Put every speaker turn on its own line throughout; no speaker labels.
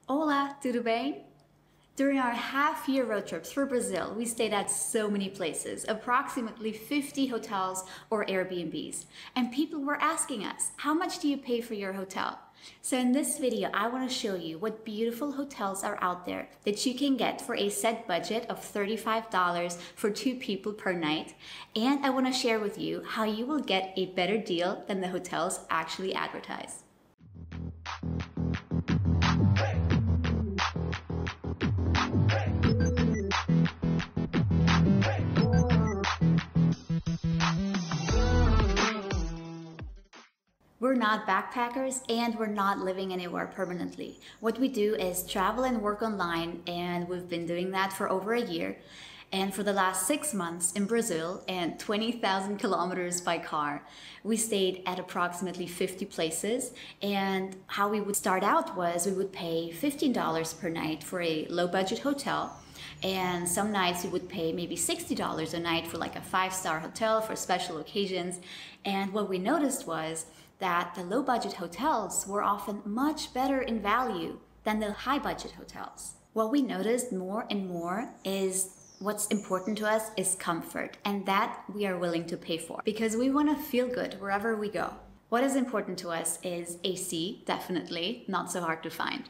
Olá, tudo bem? During our half-year road trips for Brazil, we stayed at so many places, approximately 50 hotels or Airbnbs. And people were asking us, how much do you pay for your hotel? So in this video, I want to show you what beautiful hotels are out there that you can get for a set budget of $35 for 2 people per night. And I want to share with you how you will get a better deal than the hotels actually advertise. We're not backpackers and we're not living anywhere permanently. What we do is travel and work online, and we've been doing that for over a year. And for the last 6 months in Brazil and 20,000 kilometers by car, we stayed at approximately 50 places. And how we would start out was we would pay $15 per night for a low budget hotel. And some nights we would pay maybe $60 a night for like a 5-star hotel for special occasions. And what we noticed was that the low budget hotels were often much better in value than the high budget hotels. What we noticed more and more is what's important to us is comfort, and that we are willing to pay for because we want to feel good wherever we go. What is important to us is AC, definitely, not so hard to find.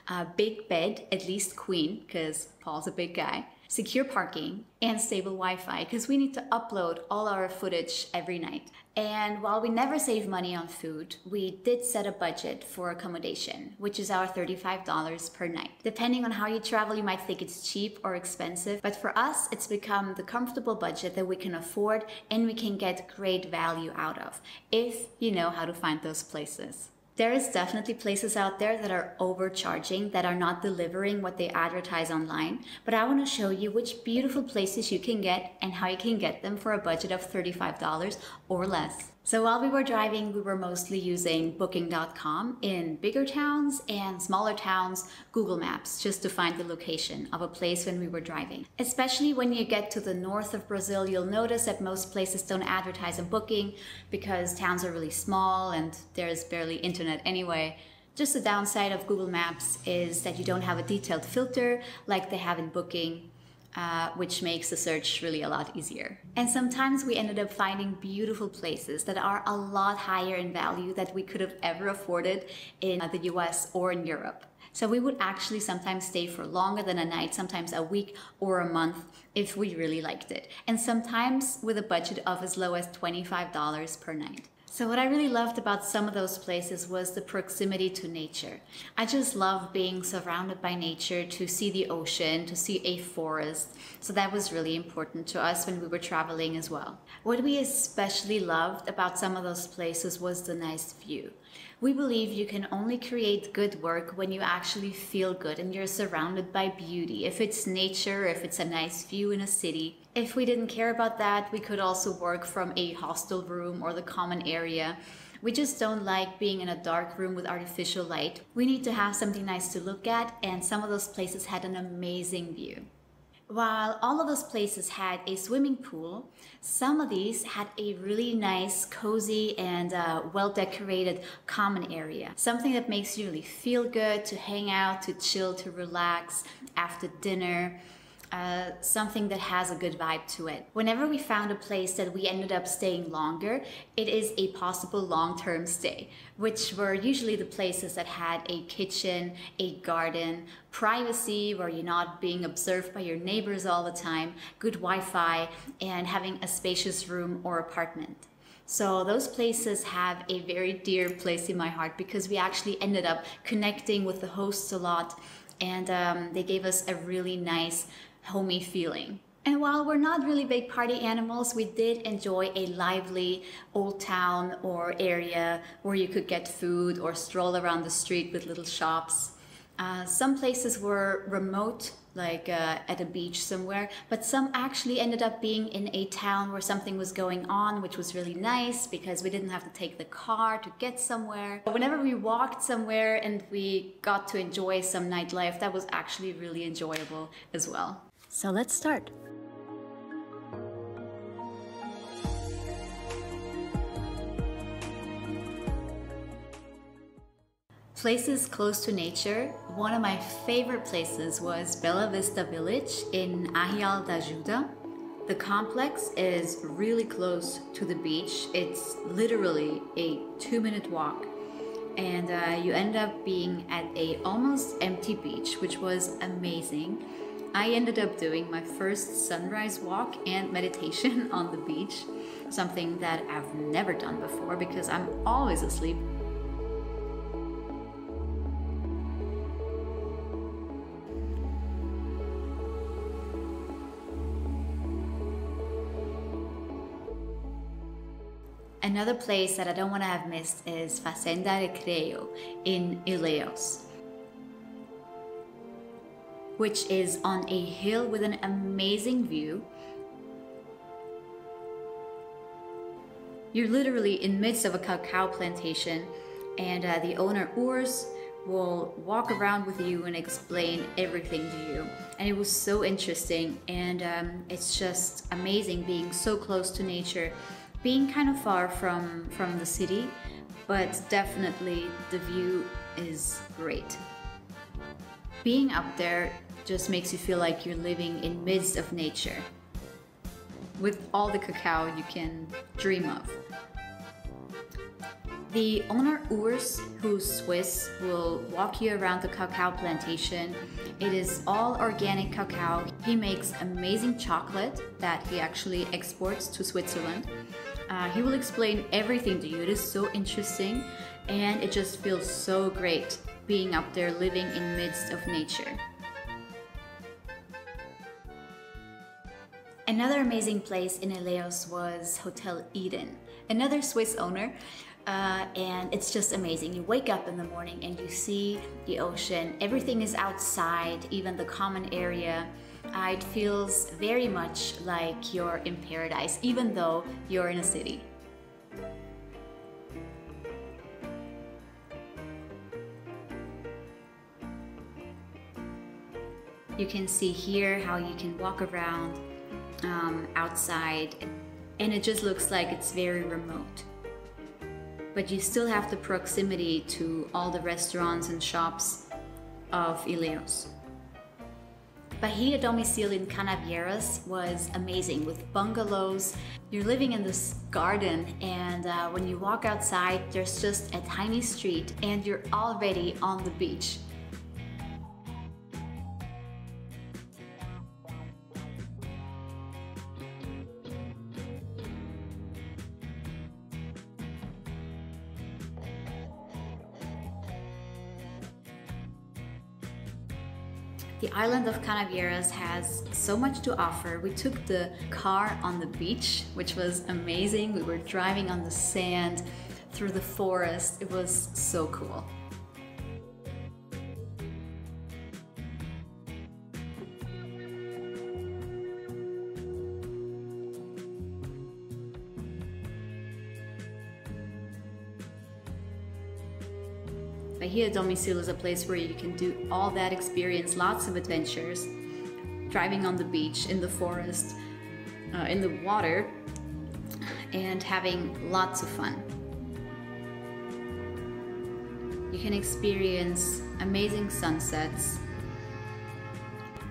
A big bed, at least queen, because Paul's a big guy. Secure parking and stable Wi-Fi, because we need to upload all our footage every night. And while we never save money on food, we did set a budget for accommodation, which is our $35 per night. Depending on how you travel, you might think it's cheap or expensive, but for us, it's become the comfortable budget that we can afford and we can get great value out of, if you know how to find those places. There is definitely places out there that are overcharging, that are not delivering what they advertise online, but I want to show you which beautiful places you can get and how you can get them for a budget of $35 or less. So while we were driving, we were mostly using Booking.com in bigger towns and smaller towns, Google Maps, just to find the location of a place when we were driving. Especially when you get to the north of Brazil, you'll notice that most places don't advertise on Booking because towns are really small and there's barely internet anyway. Just the downside of Google Maps is that you don't have a detailed filter like they have in Booking. Which makes the search really a lot easier. And sometimes we ended up finding beautiful places that are a lot higher in value than we could have ever afforded in the US or in Europe. So we would actually sometimes stay for longer than a night, sometimes a week or a month if we really liked it. And sometimes with a budget of as low as $25 per night. So what I really loved about some of those places was the proximity to nature. I just love being surrounded by nature, to see the ocean, to see a forest. So that was really important to us when we were traveling as well. What we especially loved about some of those places was the nice view. We believe you can only create good work when you actually feel good and you're surrounded by beauty. If it's nature, if it's a nice view in a city. If we didn't care about that, we could also work from a hostel room or the common area. We just don't like being in a dark room with artificial light. We need to have something nice to look at, and some of those places had an amazing view. While all of those places had a swimming pool, some of these had a really nice, cozy, and well-decorated common area. Something that makes you really feel good, to hang out, to chill, to relax after dinner. Something that has a good vibe to it. Whenever we found a place that we ended up staying longer, it is a possible long-term stay, which were usually the places that had a kitchen, a garden, privacy where you're not being observed by your neighbors all the time, good Wi-Fi, and having a spacious room or apartment. So those places have a very dear place in my heart because we actually ended up connecting with the hosts a lot, and they gave us a really nice homey feeling. And while we're not really big party animals, we did enjoy a lively old town or area where you could get food or stroll around the street with little shops. Some places were remote, like at a beach somewhere, but some actually ended up being in a town where something was going on, which was really nice because we didn't have to take the car to get somewhere. Whenever we walked somewhere and we got to enjoy some nightlife, that was actually really enjoyable as well. So let's start. Places close to nature, one of my favorite places was Bella Vista Village in Ahial da Ajuda. The complex is really close to the beach. It's literally a 2-minute walk. And you end up being at a almost empty beach, which was amazing. I ended up doing my first sunrise walk and meditation on the beach, something that I've never done before because I'm always asleep. Another place that I don't want to have missed is Fazenda Recreo in Ilhéus, which is on a hill with an amazing view. You're literally in midst of a cacao plantation, and the owner Urs will walk around with you and explain everything to you. And it was so interesting, and it's just amazing being so close to nature, being kind of far from the city, but definitely the view is great. Being up there just makes you feel like you're living in midst of nature with all the cacao you can dream of. The owner Urs, who's Swiss, will walk you around the cacao plantation. It is all organic cacao. He makes amazing chocolate that he actually exports to Switzerland. He will explain everything to you. It is so interesting, and it just feels so great being up there living in midst of nature. Another amazing place in Ilhéus was Hotel Eden, another Swiss owner, and it's just amazing. You wake up in the morning and you see the ocean. Everything is outside, even the common area. It feels very much like you're in paradise, even though you're in a city. You can see here how you can walk around outside, and it just looks like it's very remote. But you still have the proximity to all the restaurants and shops of Ilhéus. Bahia Domicile in Canavieiras was amazing with bungalows. You're living in this garden, and when you walk outside, there's just a tiny street and you're already on the beach. The island of Canavieiras has so much to offer. We took the car on the beach, which was amazing. We were driving on the sand through the forest. It was so cool. Bahia Domicile is a place where you can do all that experience, lots of adventures, driving on the beach, in the forest, in the water, and having lots of fun. You can experience amazing sunsets,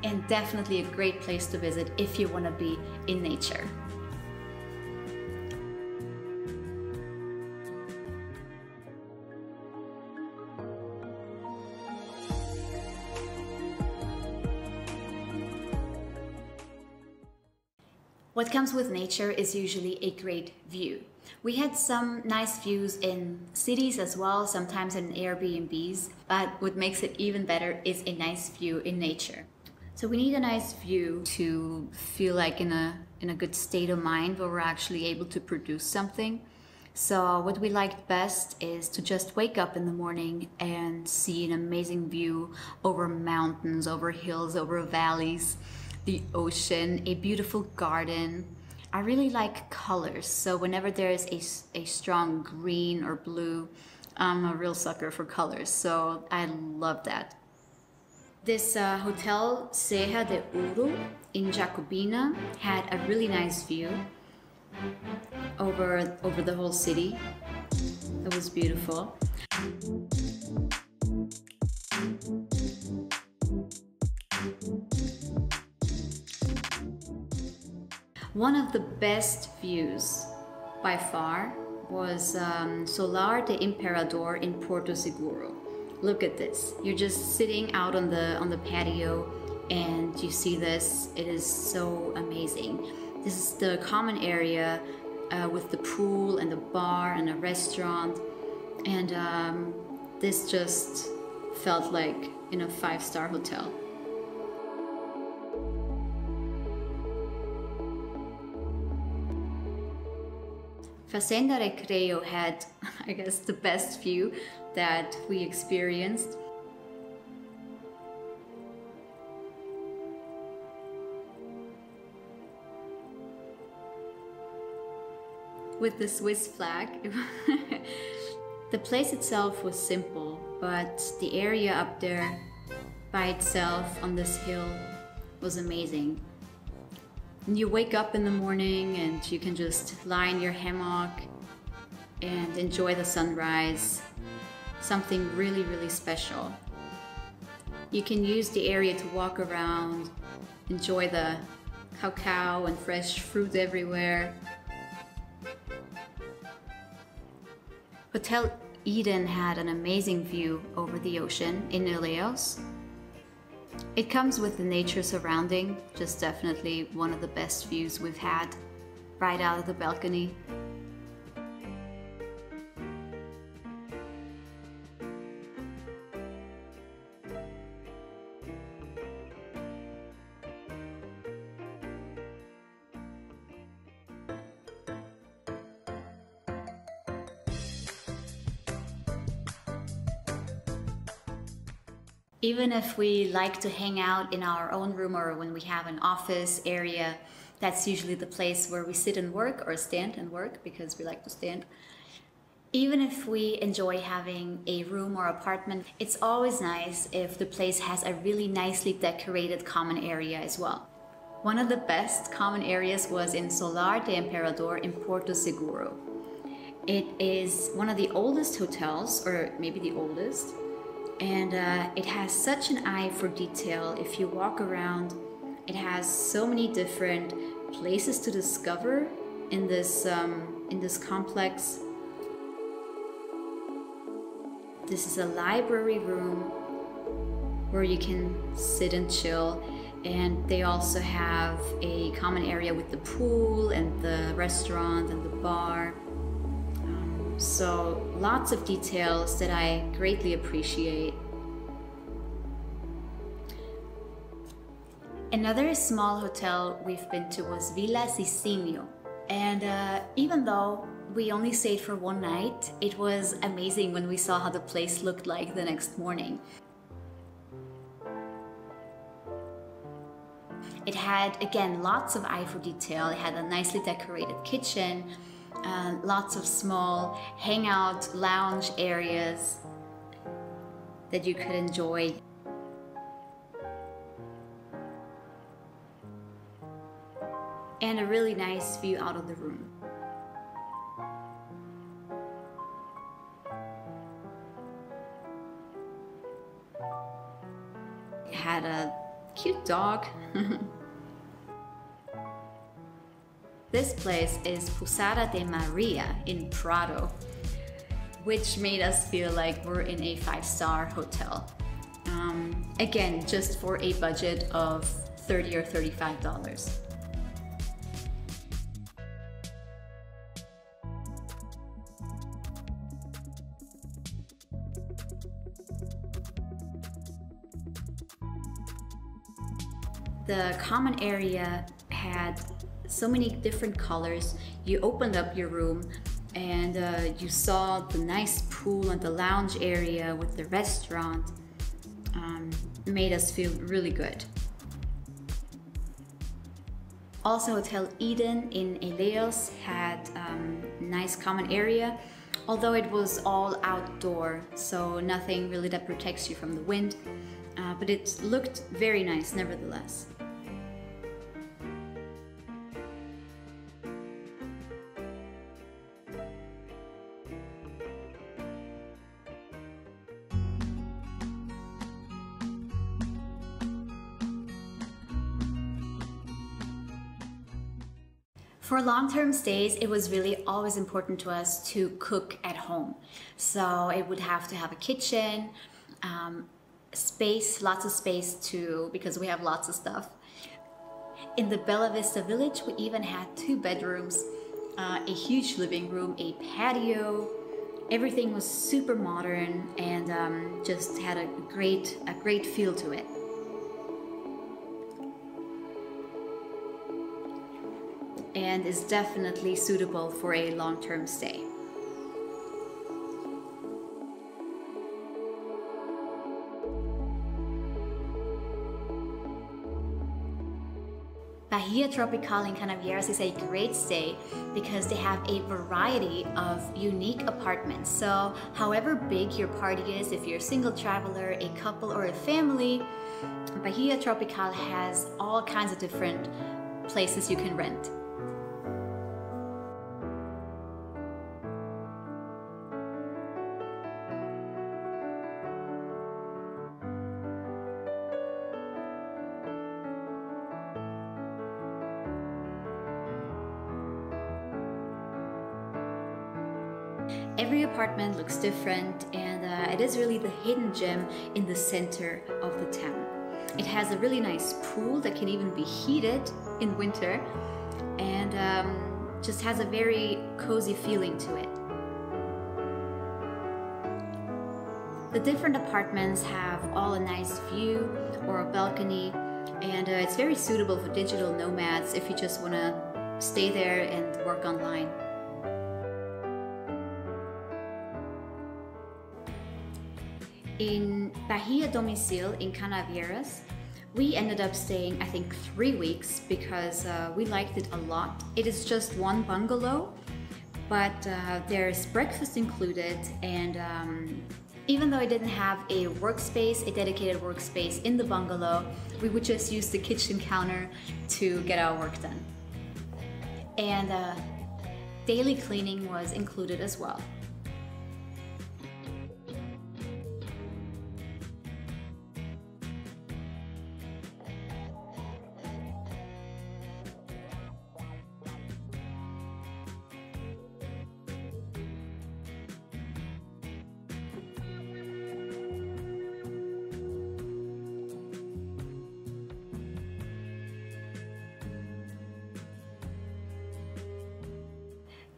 and definitely a great place to visit if you want to be in nature. What comes with nature is usually a great view. We had some nice views in cities as well, sometimes in Airbnbs, but what makes it even better is a nice view in nature. So we need a nice view to feel like in a good state of mind where we're actually able to produce something. So what we liked best is to just wake up in the morning and see an amazing view over mountains, over hills, over valleys, the ocean, a beautiful garden. I really like colors, so whenever there's a strong green or blue, I'm a real sucker for colors, so I love that. This Hotel Serra de Ouro in Jacobina had a really nice view over the whole city. It was beautiful. One of the best views by far was Solar de Imperador in Porto Seguro. Look at this. You're just sitting out on the patio and you see this. It is so amazing. This is the common area with the pool and the bar and a restaurant, and this just felt like in a 5-star hotel. Fazenda Recreio had, I guess, the best view that we experienced. With the Swiss flag. The place itself was simple, but the area up there by itself on this hill was amazing. And you wake up in the morning and you can just lie in your hammock and enjoy the sunrise. Something really, really special. You can use the area to walk around, enjoy the cacao and fresh fruit everywhere. Hotel Eden had an amazing view over the ocean in Ilhéus. It comes with the nature surrounding, just definitely one of the best views we've had, right out of the balcony. Even if we like to hang out in our own room or when we have an office area, that's usually the place where we sit and work or stand and work because we like to stand. Even if we enjoy having a room or apartment, it's always nice if the place has a really nicely decorated common area as well. One of the best common areas was in Solar de Imperador in Porto Seguro. It is one of the oldest hotels, or maybe the oldest, and it has such an eye for detail. If you walk around, it has so many different places to discover in this complex. This is a library room where you can sit and chill, and they also have a common area with the pool and the restaurant and the bar. So lots of details that I greatly appreciate. Another small hotel we've been to was Villa Sisinio. And even though we only stayed for one night, it was amazing when we saw how the place looked like the next morning. It had, again, lots of eye for detail. It had a nicely decorated kitchen, lots of small hangout lounge areas that you could enjoy. And a really nice view out of the room. It had a cute dog. This place is Posada de Maria in Prado, which made us feel like we're in a 5-star hotel. Again, just for a budget of $30 or $35. The common area had so many different colors. You opened up your room and you saw the nice pool and the lounge area with the restaurant. Made us feel really good. Also, Hotel Eden in Ilhéus had a nice common area, although it was all outdoor, so nothing really that protects you from the wind, but it looked very nice nevertheless. For long-term stays, it was really always important to us to cook at home. So it would have to have a kitchen, space, lots of space to, because we have lots of stuff. In the Bella Vista Village, we even had 2 bedrooms, a huge living room, a patio. Everything was super modern and just had a great feel to it. And is definitely suitable for a long-term stay. Bahia Tropical in Canavieras is a great stay because they have a variety of unique apartments. So however big your party is, if you're a single traveler, a couple, or a family, Bahia Tropical has all kinds of different places you can rent. Every apartment looks different, and it is really the hidden gem in the center of the town. It has a really nice pool that can even be heated in winter, and just has a very cozy feeling to it. The different apartments have all a nice view or a balcony, and it's very suitable for digital nomads if you just want to stay there and work online. In Bahia Domicile in Canavieras, we ended up staying, I think, 3 weeks because we liked it a lot. It is just one bungalow, but there's breakfast included, and even though I didn't have a workspace, a dedicated workspace in the bungalow, we would just use the kitchen counter to get our work done. And daily cleaning was included as well.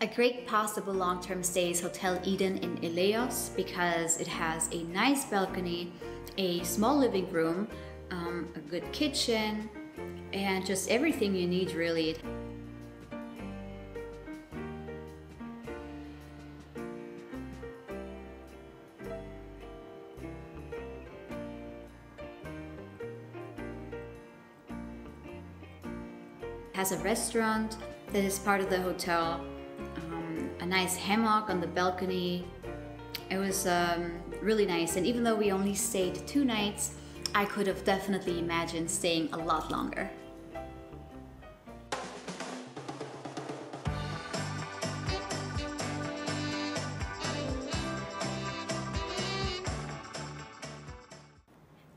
A great possible long-term stay is Hotel Eden in Ilhéus because it has a nice balcony, a small living room, a good kitchen, and just everything you need really. It has a restaurant that is part of the hotel. A nice hammock on the balcony. It was really nice, and even though we only stayed 2 nights, I could have definitely imagined staying a lot longer.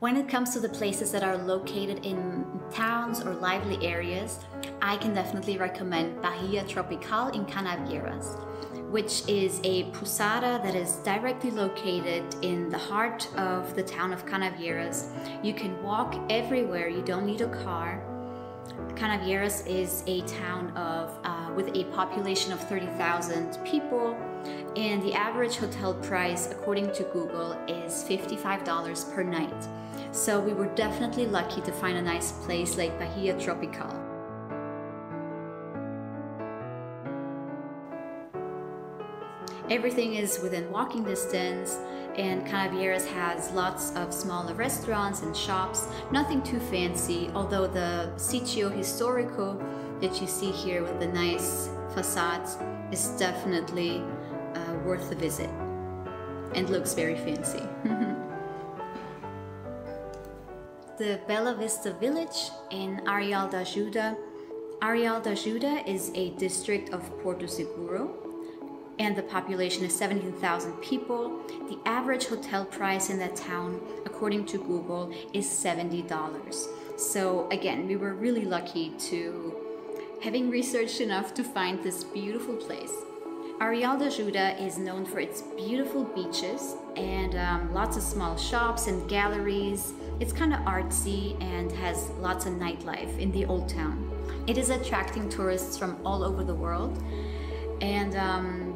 When it comes to the places that are located in towns or lively areas, I can definitely recommend Bahia Tropical in Canavieras, which is a posada that is directly located in the heart of the town of Canavieras. You can walk everywhere, you don't need a car. Canavieras is a town with a population of 30,000 people, and the average hotel price, according to Google, is $55 per night. So we were definitely lucky to find a nice place like Bahia Tropical. Everything is within walking distance, and Canavieras has lots of smaller restaurants and shops, nothing too fancy, although the Sitio Histórico that you see here with the nice facades is definitely worth a visit and looks very fancy. The Bella Vista Village in Areal da Ajuda. Areal da Ajuda is a district of Porto Seguro, and the population is 17,000 people. The average hotel price in that town, according to Google, is $70. So again, we were really lucky to having researched enough to find this beautiful place. Areal de Ajuda is known for its beautiful beaches and lots of small shops and galleries. It's kind of artsy and has lots of nightlife in the old town. It is attracting tourists from all over the world, and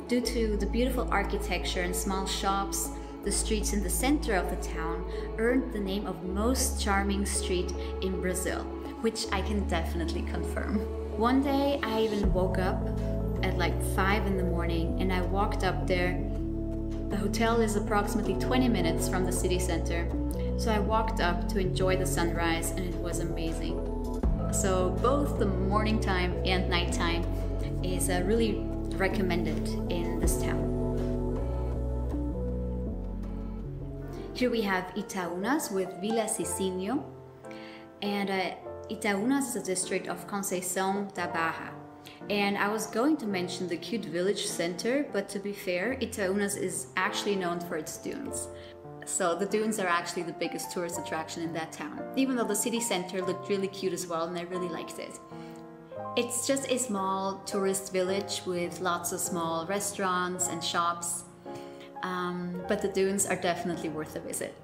due to the beautiful architecture and small shops, the streets in the center of the town earned the name of most charming street in Brazil, which I can definitely confirm. One day I even woke up at like 5 in the morning and I walked up there. The hotel is approximately 20 minutes from the city center, so I walked up to enjoy the sunrise and it was amazing. So both the morning time and nighttime is really recommended in this town. Here we have Itaúnas with Vila Cicinho, and Itaúnas is a district of Conceição da Barra. And I was going to mention the cute village center, but to be fair, Itaúnas is actually known for its dunes. So the dunes are actually the biggest tourist attraction in that town, even though the city center looked really cute as well and I really liked it. It's just a small tourist village with lots of small restaurants and shops, but the dunes are definitely worth a visit.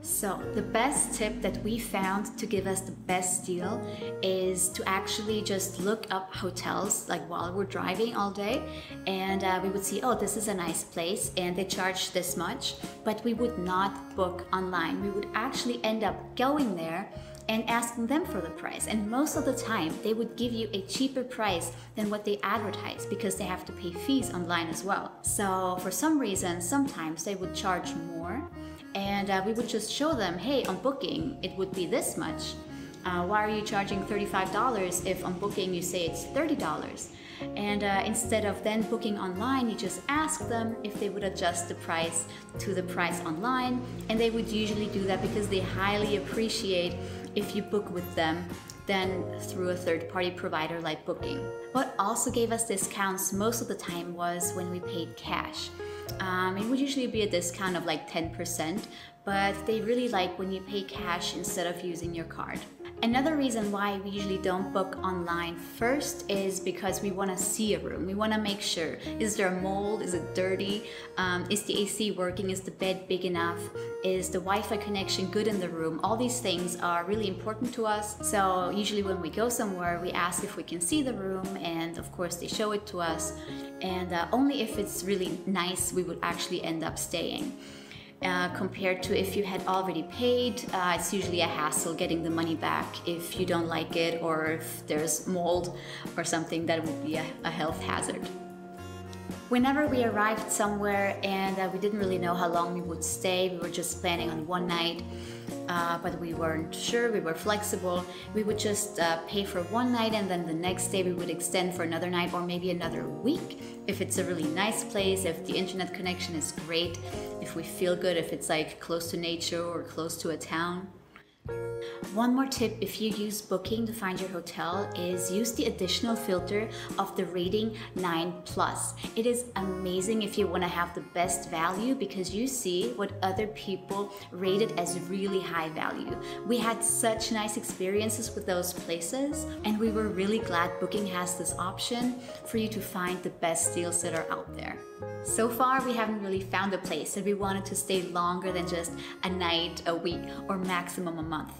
So the best tip that we found to give us the best deal is to actually just look up hotels like while we're driving all day, and we would see, oh, this is a nice place and they charge this much, but we would not book online. We would actually end up going there and asking them for the price, and most of the time they would give you a cheaper price than what they advertise because they have to pay fees online as well. So for some reason, sometimes they would charge more, and we would just show them, hey, on booking it would be this much. Why are you charging $35 if on booking you say it's $30? And instead of then booking online, you just ask them if they would adjust the price to the price online, and they would usually do that because they highly appreciate if you book with them than through a third-party provider like Booking. What also gave us discounts most of the time was when we paid cash. It would usually be a discount of like 10%, but they really like when you pay cash instead of using your card. Another reason why we usually don't book online first is because we want to see a room. We want to make sure, is there a mold? Is it dirty? Is the AC working? Is the bed big enough? Is the Wi-Fi connection good in the room? All these things are really important to us. So usually when we go somewhere, we ask if we can see the room, and of course they show it to us. And only if it's really nice, we would actually end up staying. Compared to if you had already paid, it's usually a hassle getting the money back if you don't like it, or if there's mold or something that would be a health hazard. Whenever we arrived somewhere and we didn't really know how long we would stay, we were just planning on one night, but we weren't sure, we were flexible, we would just pay for one night, and then the next day we would extend for another night or maybe another week if it's a really nice place, if the internet connection is great, if we feel good, if it's like close to nature or close to a town. One more tip if you use Booking to find your hotel is use the additional filter of the rating 9+. It is amazing if you want to have the best value because you see what other people rated as really high value. We had such nice experiences with those places, and we were really glad Booking has this option for you to find the best deals that are out there. So far, we haven't really found a place that we wanted to stay longer than just a night, a week, or maximum a month.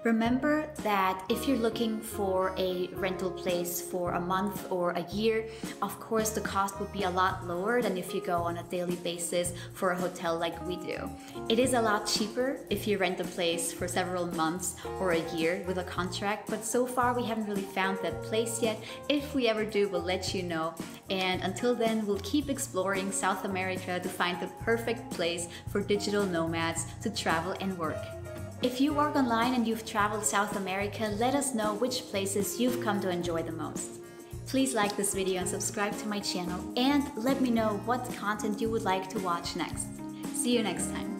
Remember that if you're looking for a rental place for a month or a year, of course the cost would be a lot lower than if you go on a daily basis for a hotel like we do. It is a lot cheaper if you rent a place for several months or a year with a contract, but so far we haven't really found that place yet. If we ever do, we'll let you know. And until then, we'll keep exploring South America to find the perfect place for digital nomads to travel and work. If you work online and you've traveled South America, let us know which places you've come to enjoy the most. Please like this video and subscribe to my channel, and let me know what content you would like to watch next. See you next time.